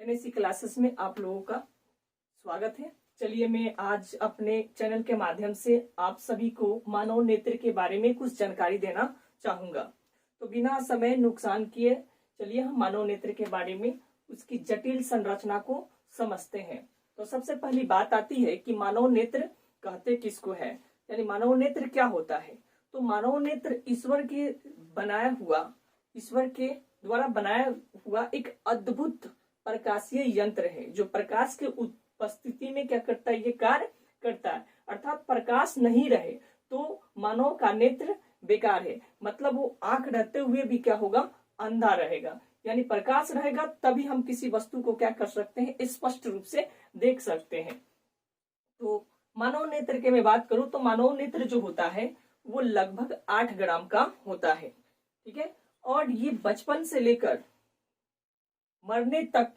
NSC classes में आप लोगों का स्वागत है। चलिए मैं आज अपने चैनल के माध्यम से आप सभी को मानव नेत्र के बारे में कुछ जानकारी देना चाहूंगा। तो बिना समय नुकसान किए चलिए हम मानव नेत्र के बारे में उसकी जटिल संरचना को समझते हैं। तो सबसे पहली बात आती है कि मानव नेत्र कहते किसको है, यानी मानव नेत्र क्या होता है। तो मानव नेत्र ईश्वर के द्वारा बनाया हुआ एक अद्भुत प्रकाशीय यंत्र है जो प्रकाश के उपस्थिति में क्या करता है, ये कार्य करता है। अर्थात प्रकाश नहीं रहे तो मानव का नेत्र बेकार है, मतलब वो आंख रहते हुए भी क्या होगा, अंधा रहेगा। यानी प्रकाश रहेगा तभी हम किसी वस्तु को क्या कर सकते हैं, स्पष्ट रूप से देख सकते हैं। तो मानव नेत्र के मैं बात करूं तो मानव नेत्र जो होता है वो लगभग 8 ग्राम का होता है, ठीक है। और ये बचपन से लेकर मरने तक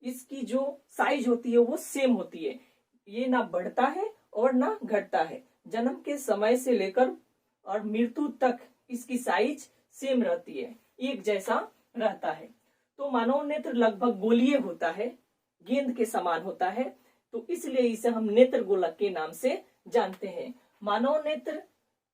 इसकी जो साइज होती है वो सेम होती है, ये ना बढ़ता है और ना घटता है। जन्म के समय से लेकर और मृत्यु तक इसकी साइज सेम रहती है, एक जैसा रहता है। तो मानव नेत्र लगभग गोलीय होता है, गेंद के समान होता है, तो इसलिए इसे हम नेत्र गोलक के नाम से जानते हैं। मानव नेत्र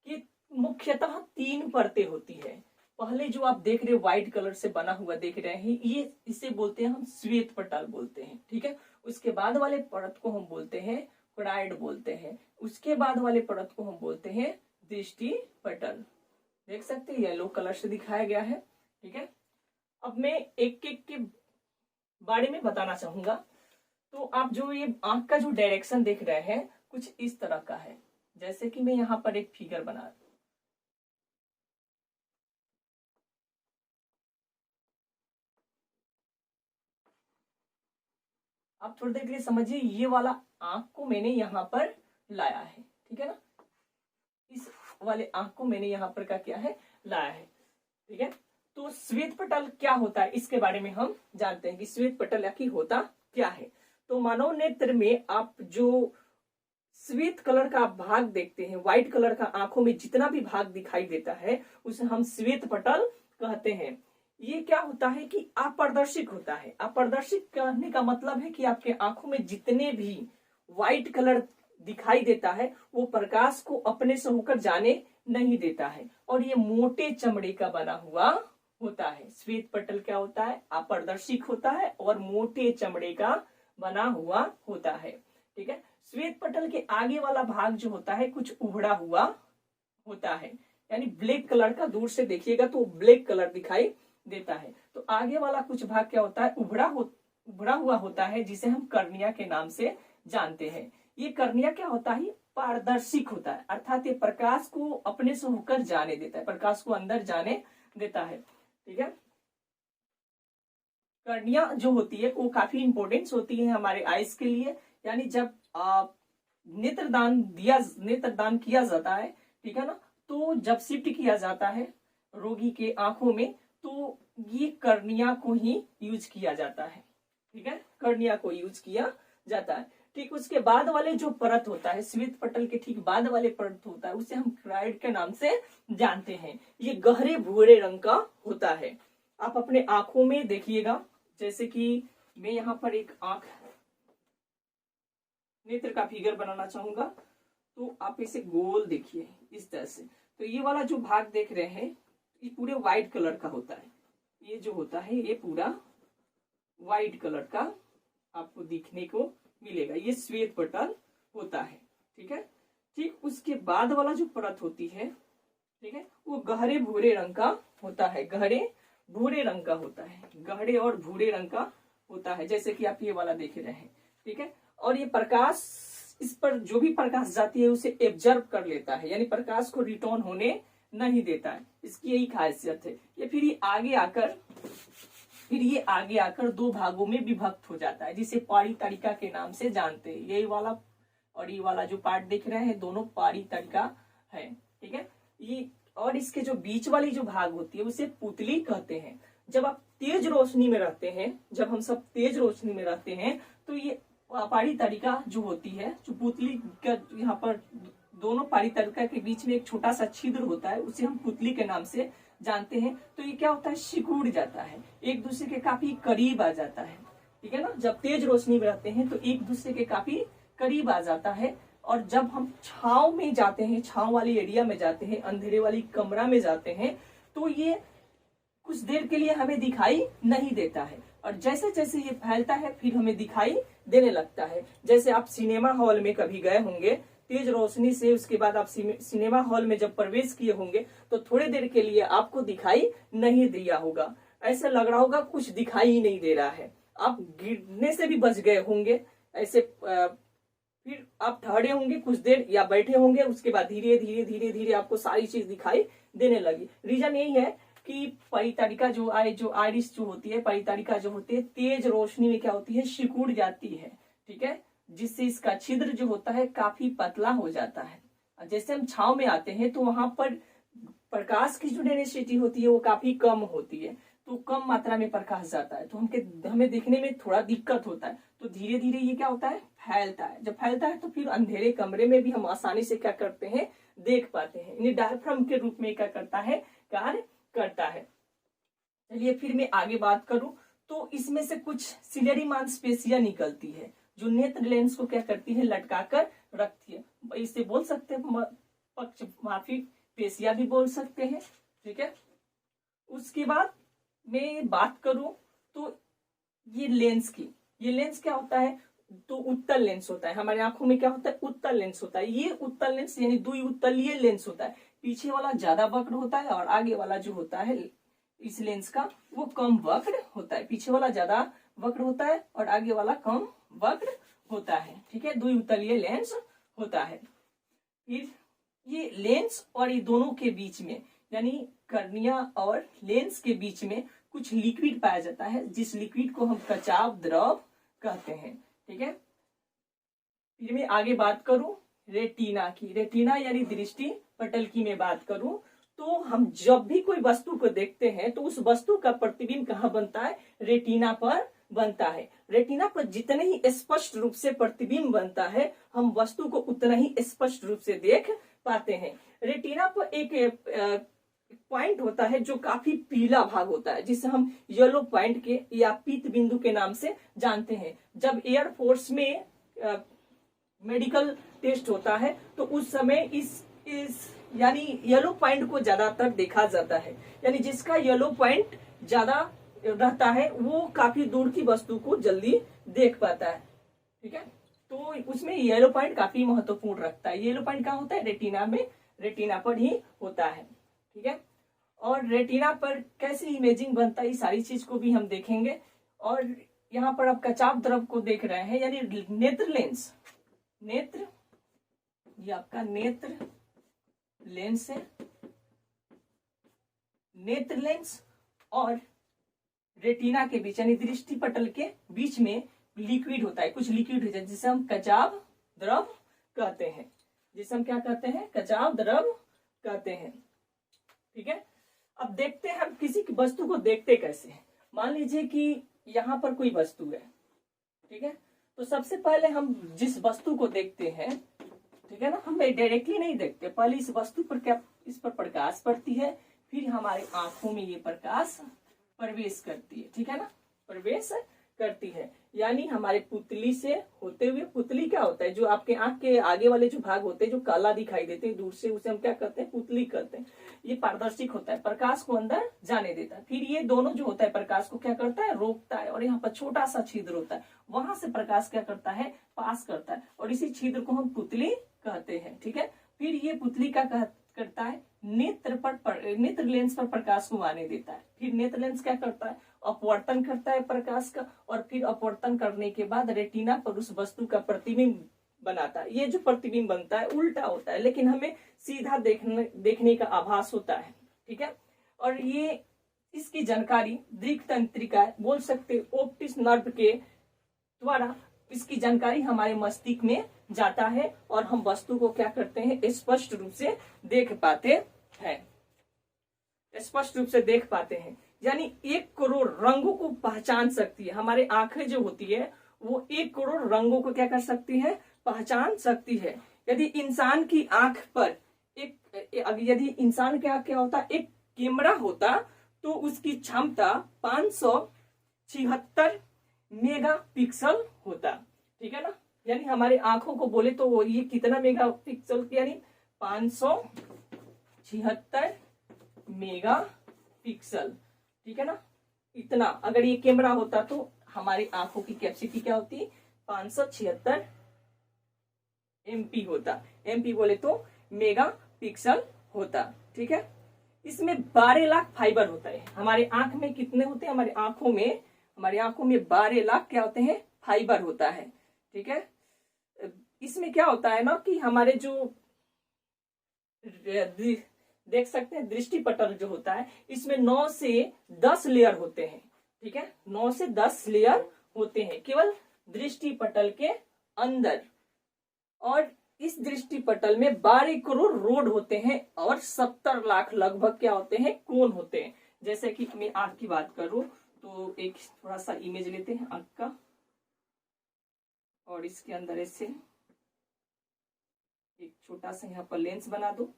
की मुख्यतः 3 परतें होती है। पहले जो आप देख रहे हो व्हाइट कलर से बना हुआ देख रहे हैं, ये इसे बोलते हैं हम श्वेत पटल बोलते हैं, ठीक है। उसके बाद वाले परत को हम बोलते हैं क्रोइड बोलते हैं। उसके बाद वाले परत को हम बोलते हैं दृष्टि पटल। देख सकते हैं येलो कलर से दिखाया गया है, ठीक है। अब मैं एक एक के बारे में बताना चाहूंगा। तो आप जो ये आंख का जो डायरेक्शन देख रहे हैं कुछ इस तरह का है, जैसे कि मैं यहाँ पर एक फिगर बना रहा हूं। आप थोड़ी देर के लिए समझिए, ये वाला आंख को मैंने यहाँ पर लाया है, ठीक है ना। इस वाले आंख को मैंने यहाँ पर क्या किया है, लाया है, ठीक है। तो श्वेत पटल क्या होता है इसके बारे में हम जानते हैं कि श्वेत पटल आखिर होता क्या है। तो मानव नेत्र में आप जो श्वेत कलर का भाग देखते हैं, व्हाइट कलर का आंखों में जितना भी भाग दिखाई देता है उसे हम श्वेत पटल कहते हैं। ये क्या होता है कि अपारदर्शिक होता है। अपारदर्शिक कहने का मतलब है कि आपके आंखों में जितने भी व्हाइट कलर दिखाई देता है वो प्रकाश को अपने से होकर जाने नहीं देता है, और ये मोटे चमड़े का बना हुआ होता है। श्वेत पटल क्या होता है, अपारदर्शिक होता है और मोटे चमड़े का बना हुआ होता है, ठीक है। श्वेत पटल के आगे वाला भाग जो होता है कुछ उभड़ा हुआ होता है, यानी ब्लैक कलर का, दूर से देखिएगा तो ब्लैक कलर दिखाई देता है। तो आगे वाला कुछ भाग क्या होता है, उभड़ा हुआ होता है, जिसे हम कर्निया के नाम से जानते हैं। ये कर्निया क्या होता है, पारदर्शिक होता है, अर्थात ये प्रकाश को अपने से होकर जाने देता है, प्रकाश को अंदर जाने देता है, ठीक है। कर्निया जो होती है वो काफी इंपॉर्टेंस होती है हमारे आइज के लिए। यानी जब नेत्रदान किया जाता है, ठीक है ना, तो जब शिफ्ट किया जाता है रोगी के आंखों में तो ये कर्निया को ही यूज किया जाता है, ठीक है, कर्निया को यूज किया जाता है। ठीक उसके बाद वाले जो परत होता है, श्वेत पटल के ठीक बाद वाले परत होता है, उसे हम क्रोइड के नाम से जानते हैं। ये गहरे भूरे रंग का होता है। आप अपने आंखों में देखिएगा, जैसे कि मैं यहाँ पर एक आंख नेत्र का फिगर बनाना चाहूंगा, तो आप इसे गोल देखिए इस तरह से। तो ये वाला जो भाग देख रहे हैं ये पूरे व्हाइट कलर का होता है, ये जो होता है ये पूरा व्हाइट कलर का आपको दिखने को मिलेगा, ये श्वेत पटल होता है, ठीक है। ठीक उसके बाद वाला जो परत होती है, ठीक है, वो गहरे भूरे रंग का होता है, गहरे भूरे रंग का होता है, गहरे और भूरे रंग का होता है, जैसे कि आप ये वाला देख रहे हैं, ठीक है। और ये प्रकाश, इस पर जो भी प्रकाश जाती है उसे एब्जर्व कर लेता है, यानी प्रकाश को रिटर्न होने नहीं देता है, इसकी यही खासियत है। ये फिर ये आगे आकर 2 भागों में विभक्त हो जाता है, जिसे पारी तरिका के नाम से जानते हैं। यही वाला और ये वाला जो पार्ट देख रहे हैं दोनों पारी तरिका है, ठीक है। ये और इसके जो बीच वाली जो भाग होती है उसे पुतली कहते हैं। जब आप तेज रोशनी में रहते हैं, जब हम सब तेज रोशनी में रहते हैं तो ये पारी तरिका जो होती है, जो पुतली का यहाँ पर दोनों पारी तरिका के बीच में एक छोटा सा छिद्र होता है, उसे हम पुतली के नाम से जानते हैं। तो ये क्या होता है, सिकुड़ जाता है, एक दूसरे के काफी करीब आ जाता है, ठीक है ना। जब तेज रोशनी में रहते हैं तो एक दूसरे के काफी करीब आ जाता है, और जब हम छांव में जाते हैं, छांव वाली एरिया में जाते हैं, अंधेरे वाली कमरा में जाते हैं, तो ये कुछ देर के लिए हमें दिखाई नहीं देता है, और जैसे जैसे ये फैलता है फिर हमें दिखाई देने लगता है। जैसे आप सिनेमा हॉल में कभी गए होंगे, तेज रोशनी से उसके बाद आप सिनेमा हॉल में जब प्रवेश किए होंगे तो थोड़ी देर के लिए आपको दिखाई नहीं दिया होगा, ऐसा लग रहा होगा कुछ दिखाई ही नहीं दे रहा है, आप गिरने से भी बच गए होंगे ऐसे। फिर आप ठहरे होंगे कुछ देर या बैठे होंगे, उसके बाद धीरे धीरे धीरे धीरे आपको सारी चीज दिखाई देने लगी। रीजन यही है कि परितारिका जो आइरिस जो होती है, परितारिका जो होती है तेज रोशनी में क्या होती है, सिकुड़ जाती है, ठीक है, जिससे इसका छिद्र जो होता है काफी पतला हो जाता है। जैसे हम छांव में आते हैं तो वहां पर प्रकाश की जो डेंसिटी होती है वो काफी कम होती है, तो कम मात्रा में प्रकाश जाता है, तो हमें देखने में थोड़ा दिक्कत होता है। तो धीरे धीरे ये क्या होता है, फैलता है। जब फैलता है तो फिर अंधेरे कमरे में भी हम आसानी से क्या करते हैं, देख पाते हैं। इन्हें डायफ्राम के रूप में क्या करता है, कार्य करता है। चलिए फिर मैं आगे बात करूं तो इसमें से कुछ सिलियरी मांसपेशियां निकलती है जो नेत्र लेंस को क्या करती है, लटकाकर रखती है। इसे बोल सकते हैं पक्षमापी पेशियां भी बोल सकते हैं, ठीक है। उसके बाद मैं बात करूं तो ये लेंस की, ये लेंस क्या होता है, तो उत्तल लेंस होता है। हमारे आंखों में क्या होता है, उत्तल लेंस होता है। ये उत्तल लेंस यानी द्विउत्तलीय लेंस होता है। पीछे वाला ज्यादा वक्र होता है और आगे वाला जो होता है इस लेंस का वो कम वक्र होता है। पीछे वाला ज्यादा वक्र होता है और आगे वाला कम वक्र होता है, ठीक है, द्विउत्तलीय लेंस होता है। फिर ये लेंस और ये दोनों के बीच में यानी कर्निया और लेंस के बीच में कुछ लिक्विड पाया जाता है, जिस लिक्विड को हम कचाव द्रव कहते हैं, ठीक है। फिर मैं आगे बात करूं रेटिना की। रेटिना यानी दृष्टि पटल की मैं बात करूं तो हम जब भी कोई वस्तु को देखते हैं तो उस वस्तु का प्रतिबिंब कहाँ बनता है, रेटिना पर बनता है। रेटिना पर जितने ही स्पष्ट रूप से प्रतिबिंब बनता है हम वस्तु को उतना ही स्पष्ट रूप से देख पाते हैं। रेटिना पर एक पॉइंट होता है जो काफी पीला भाग होता है, जिसे हम येलो पॉइंट के या पीत बिंदु के नाम से जानते हैं। जब एयरफोर्स में मेडिकल टेस्ट होता है तो उस समय इस यानी येलो पॉइंट को ज्यादातर देखा जाता है, यानी जिसका येलो पॉइंट ज्यादा रहता है वो काफी दूर की वस्तु को जल्दी देख पाता है, ठीक है। तो उसमें येलो पॉइंट काफी महत्वपूर्ण रखता है। येलो पॉइंट कहाँ होता है, रेटिना में, रेटिना पर ही होता है, ठीक है। और रेटिना पर कैसे इमेजिंग बनता है, सारी चीज को भी हम देखेंगे। और यहाँ पर आप कचाव द्रव को देख रहे हैं यानी नेत्र लेंस, नेत्र ये आपका नेत्र लेंस है। नेत्र लेंस और रेटिना के बीच यानी दृष्टि पटल के बीच में लिक्विड होता है, कुछ लिक्विड होता है जिसे हम कचाव द्रव कहते हैं, जिसे हम क्या कहते हैं, कचाव द्रव कहते हैं, ठीक है। अब देखते हैं हम किसी की वस्तु को देखते कैसे हैं। मान लीजिए कि यहाँ पर कोई वस्तु है, ठीक है, तो सबसे पहले हम जिस वस्तु को देखते हैं, ठीक है ना, हम डायरेक्टली नहीं देखते, पहले इस वस्तु पर क्या, इस पर प्रकाश पड़ती है, फिर हमारे आंखों में ये प्रकाश प्रवेश करती है, ठीक है ना, प्रवेश करती है। यानी हमारे पुतली से होते हुए, पुतली क्या होता है, जो आपके आंख के आगे वाले जो भाग होते हैं जो काला दिखाई देते हैं दूर से, उसे हम क्या कहते हैं, पुतली कहते हैं। ये पारदर्शिक होता है, प्रकाश को अंदर जाने देता है। फिर ये दोनों जो होता है प्रकाश को क्या करता है, रोकता है, और यहाँ पर छोटा सा छिद्र होता है, वहां से प्रकाश क्या करता है, पास करता है, और इसी छिद्र को हम पुतली कहते हैं, ठीक है। फिर ये पुतली का करता है, नेत्र लेंस पर प्रकाश को आने देता है। फिर नेत्र लेंस क्या करता है, अपवर्तन करता है प्रकाश का, और फिर अपवर्तन करने के बाद रेटिना पर उस वस्तु का प्रतिबिंब बनाता है। ये जो प्रतिबिंब बनता है उल्टा होता है, लेकिन हमें सीधा देखने का आभास होता है, ठीक है। और ये इसकी जानकारी दृक् तंत्रिका बोल सकते, ऑप्टिक नर्व के द्वारा इसकी जानकारी हमारे मस्तिष्क में जाता है और हम वस्तु को क्या करते हैं, स्पष्ट रूप से देख पाते हैं, स्पष्ट रूप से देख पाते हैं। यानी 1 करोड़ रंगों को पहचान सकती है। हमारे आंखें जो होती है वो 1 करोड़ रंगों को क्या कर सकती है, पहचान सकती है। यदि इंसान की आंख पर यदि इंसान के आंख क्या होता, एक कैमरा होता तो उसकी क्षमता 576 मेगापिक्सल होता। ठीक है ना, यानी हमारे आंखों को बोले तो वो ये कितना मेगापिक्सल, यानी 576 मेगापिक्सल। ठीक है ना, इतना अगर ये कैमरा होता तो हमारी आंखों की कैपेसिटी क्या होती, 576 MP होता। MP बोले तो मेगापिक्सल होता। ठीक है, इसमें 12 लाख फाइबर होता है। हमारे आंख में कितने होते हैं, हमारी आंखों में 12 लाख क्या होते हैं, फाइबर होता है। ठीक है, इसमें क्या होता है ना कि हमारे जो देख सकते हैं दृष्टि पटल जो होता है, इसमें 9 से 10 लेयर होते हैं। ठीक है, 9 से 10 लेयर होते हैं केवल दृष्टि पटल के अंदर। और इस दृष्टि पटल में 12 करोड़ रोड होते हैं और 70 लाख लगभग क्या होते हैं, कोण होते हैं। जैसे कि मैं आंख की बात करूं तो एक थोड़ा सा इमेज लेते हैं आंख का, और इसके अंदर ऐसे एक छोटा सा यहाँ पर लेंस बना दो।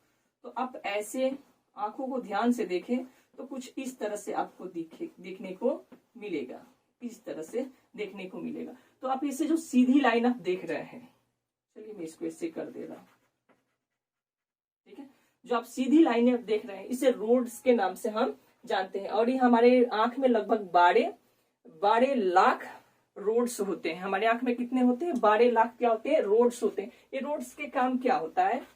तो आप ऐसे आंखों को ध्यान से देखें तो कुछ इस तरह से आपको देखने को मिलेगा, इस तरह से देखने को मिलेगा। तो आप इसे जो सीधी लाइन आप देख रहे हैं, चलिए मैं इसको ऐसे कर दे रहा हूं। ठीक है, जो आप सीधी लाइनें देख रहे हैं इसे रोड्स के नाम से हम जानते हैं। और ये हमारे आंख में लगभग 12 लाख रोड्स होते हैं। हमारे आंख में कितने होते हैं, 12 लाख क्या होते हैं, रोड्स होते हैं। ये रोड्स के काम क्या होता है,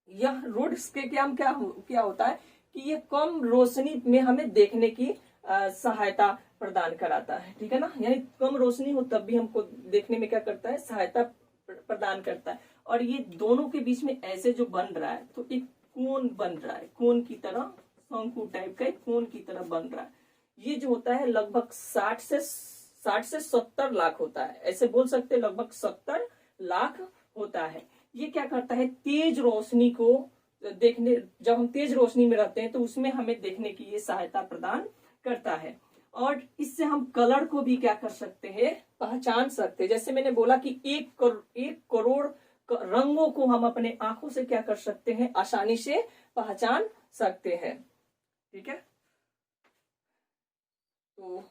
यह रोड्स के काम क्या होता है कि ये कम रोशनी में हमें देखने की सहायता प्रदान कराता है। ठीक है ना, यानी कम रोशनी हो तब भी हमको देखने में क्या करता है, सहायता प्रदान करता है। और ये दोनों के बीच में ऐसे जो बन रहा है तो एक कोण बन रहा है, कोण की तरह, शंकु टाइप का एक कोण की तरह बन रहा है। ये जो होता है लगभग 60 से 70 लाख होता है, ऐसे बोल सकते हैं लगभग 70 लाख होता है। ये क्या करता है, तेज रोशनी को देखने, जब हम तेज रोशनी में रहते हैं तो उसमें हमें देखने की ये सहायता प्रदान करता है। और इससे हम कलर को भी क्या कर सकते हैं, पहचान सकते हैं। जैसे मैंने बोला कि 1 करोड़ रंगों को हम अपने आंखों से क्या कर सकते हैं, आसानी से पहचान सकते हैं। ठीक है, तो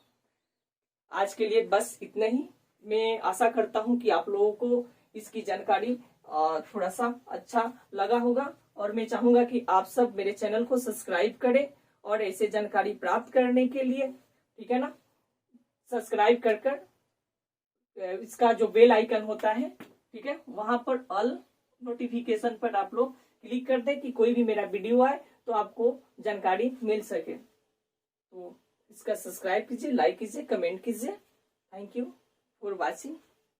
आज के लिए बस इतना ही। मैं आशा करता हूं कि आप लोगों को इसकी जानकारी थोड़ा सा अच्छा लगा होगा, और मैं चाहूंगा कि आप सब मेरे चैनल को सब्सक्राइब करें और ऐसे जानकारी प्राप्त करने के लिए, ठीक है ना, सब्सक्राइब कर इसका जो बेल आइकन होता है, ठीक है, वहां पर ऑल नोटिफिकेशन पर आप लोग क्लिक कर दें कि कोई भी मेरा वीडियो आए तो आपको जानकारी मिल सके। तो इसका सब्सक्राइब कीजिए, लाइक कीजिए, कमेंट कीजिए। Thank you for watching.